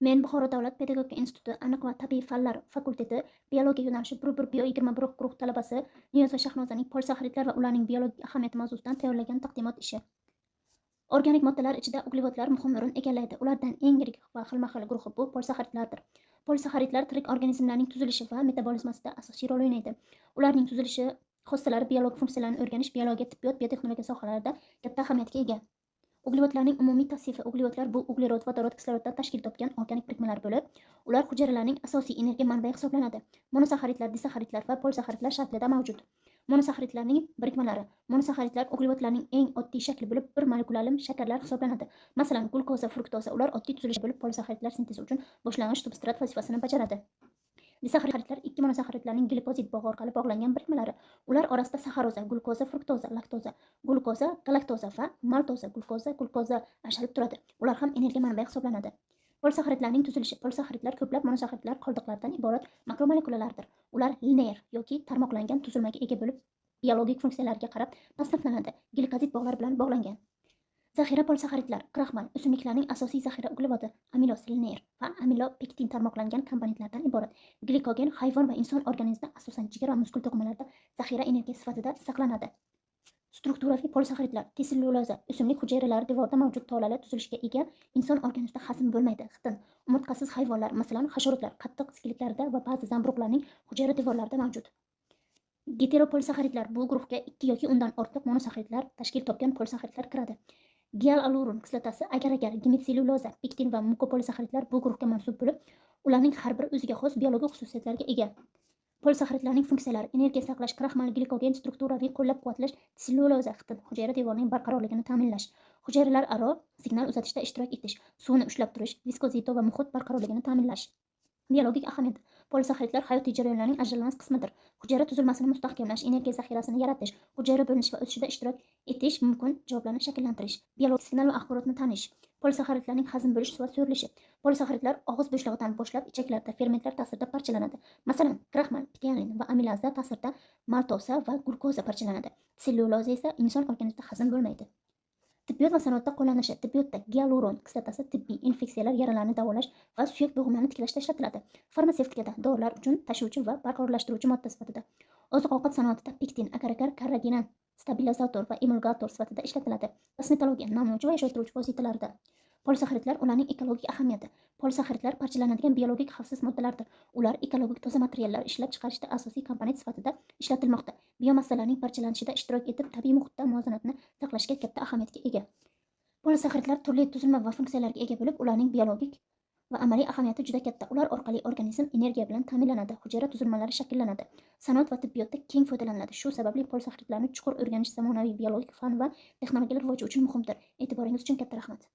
Men Buxoro davlat pedagogika instituti aniq va tabiiy fanlar fakulteti biologiya yo'nalishi 1 bio 21 guruh talabasi Niyoz va Shahnozaning polisaxaridlar va ularning biologik ahamiyati mavzusidan tayyorlagan taqdimot ishi. Organik moddalar ichida uglevodlar muhim o'rin egallaydi. Ulardan eng yirik va xilma-xil guruhi bu polisaxaridlardir. Polisaxaridlar tirik organizmlarning tuzilishi va metabolizmasida asosiy rol o'ynaydi. Ularning tuzilishi, xossalari, biologik funksiyalarni o'rganish, biologiya, tibbiyot, biotexnologiya sohalarida katta ahamiyatga ega. Uglevodlarning umumiy tavsifi. Uglevodlar bu uglerod, vodorod, kisloroddan tashkil topgan organik birikmalar bo'lib, ular hujayralarning asosiy energiya manbai hisoblanadi. Monosaxaridlar, disaxaridlar va polisaxaridlar shaklida mavjud. Monosaxaridlarning birikmalari. Monosaxaridlar uglevodlarning eng oddiy shakli bo'lib, bir molekulyal shakarlar hisoblanadi. Masalan, glukoza, fruktoza. Ular oddiy tuzilish bo'lib, polisaxaridlar sintezi uchun boshlang'ich substrat vazifasini bajaradi. Disaxaridlar ikki monosaxaridlarning glipozid bog'i orqali bog'langan birikmalari. Ular orasida saxaroza, glukoza, fruktoza, laktoza, glukoza, galaktoza va maltoza, glukoza ajralib turadi. Ular ham energiya manbai hisoblanadi. Polisaxaridlarning tuzilishi. Polisaxaridlar ko'plab monosaxaridlar qoldiqlaridan iborat makromolekulalardir. Ular linear yoki tarmoqlangan tuzilmaga ega bo'lib, biologik funksiyalarga qarab tasniflanadi. Glikozid bog'lar bilan bog'langan. Zaxira polisaxaridlar. Kraxmal o'simliklarning asosiy zaxira uglevodi, amiloz linear va amilopektin tarmoqlangan komponentlardan iborat. Glikogen hayvon va inson organizmida asosan jigar va muskul to'qimalarda zaxira energiya sifatida saqlanadi. Strukturaviy polisaxaridlar. Tsellyuloza o'simlik hujayralari devorida mavjud tolali tuzilishga ega, inson organizmida hazm bo'lmaydi. Xitin umurtqasiz hayvonlar, masalan, hasharotlar, qattiq skeletlarda va ba'zi zamburug'larning hujayra devorlarida mavjud. Geteropolisaxaridlar. Bu guruhga 2 yoki undan ortiq monosaxaridlar tashkil topgan polisaxaridlar kiradi. Gialuron kislotasi, agar-agar, gemetsellyuloza, pektin va mukopolisaxaridlar bu guruhga mansub bo'lib, ularning har biri o'ziga xos biologik xususiyatlarga ega. Polisaxaridlarning funksiyalari: energiya saqlash, kraxmal, glikogen, strukturaviy qo'llab-quvvatlash, tsellyuloza, xitin, hujayra devorining barqarorligini ta'minlash, hujayralararo signal uzatishda ishtirok etish, suvni ushlab turish, viskozito va muhit barqarorligini ta'minlash. Biologik ahamiyat. Polisaxaridlar hayotiy jarayonlarning ajralmas qismidir. Hujayra tuzilmasini mustahkamlash, energiya zaxirasini yaratish, hujayra bo'linishi va o'sishida ishtirok etish mumkin javoblarni shakllantirish. Biologik signal va axborotni tanish. Polisaxaridlarning hazm bo'lish va so'rilishi. Polisaxaridlar og'iz bo'shlig'idan boshlab ichaklarda fermentlar ta'sirida parchalanadi. Masalan, kraxmal, ptialin va amilazlar ta'sirida maltoza va glukoza parchalanadi. Sellyuloza esa inson organizmida hazm bo'lmaydi. Tibbiyot va sanoatda qo'llanilishi. Tibbiyotda gialuron kislotasi tibbiy infeksiyalar, yaralarni davolash va suyak bo'g'imlarini tiklashda ishlatiladi. Farmatsevtikada dorilar uchun tashuvchi va barqarorlashtiruvchi modda sifatida. Oziq-ovqat sanoatida pektin, agar-agar, karraginan, stabilizator va emulgator sifatida ishlatiladi. Kosmetologiya, namlovchi va yoshartiruvchi vositalarda. Polisaxaridlar, ularning ekologik ahamiyati. Polisaxaridlar parchalanadigan biologik xavfsiz moddalardir. Ular ekologik toza materiallar ishlab chiqarishda asosiy komponent sifatida ishlatilmoqda. Biomassalarning parchalanishida ishtirok etib, tabiiy muhitda muvozanatni saqlashga katta ahamiyatga ega. Polisaxaridlar turli tuzilma va funksiyalarga ega bo'lib, ularning biologik va amaliy ahamiyati juda katta. Ular orqali organizm energiya bilan ta'minlanadi, hujayra tuzilmalari shakllanadi. Sanoat va tibbiyotda keng foydalaniladi. Shu sababli polisaxaridlarni chuqur o'rganish zamonaviy biologik fan va texnologiyalar rivoji uchun muhimdir. E'tiboringiz uchun katta rahmat.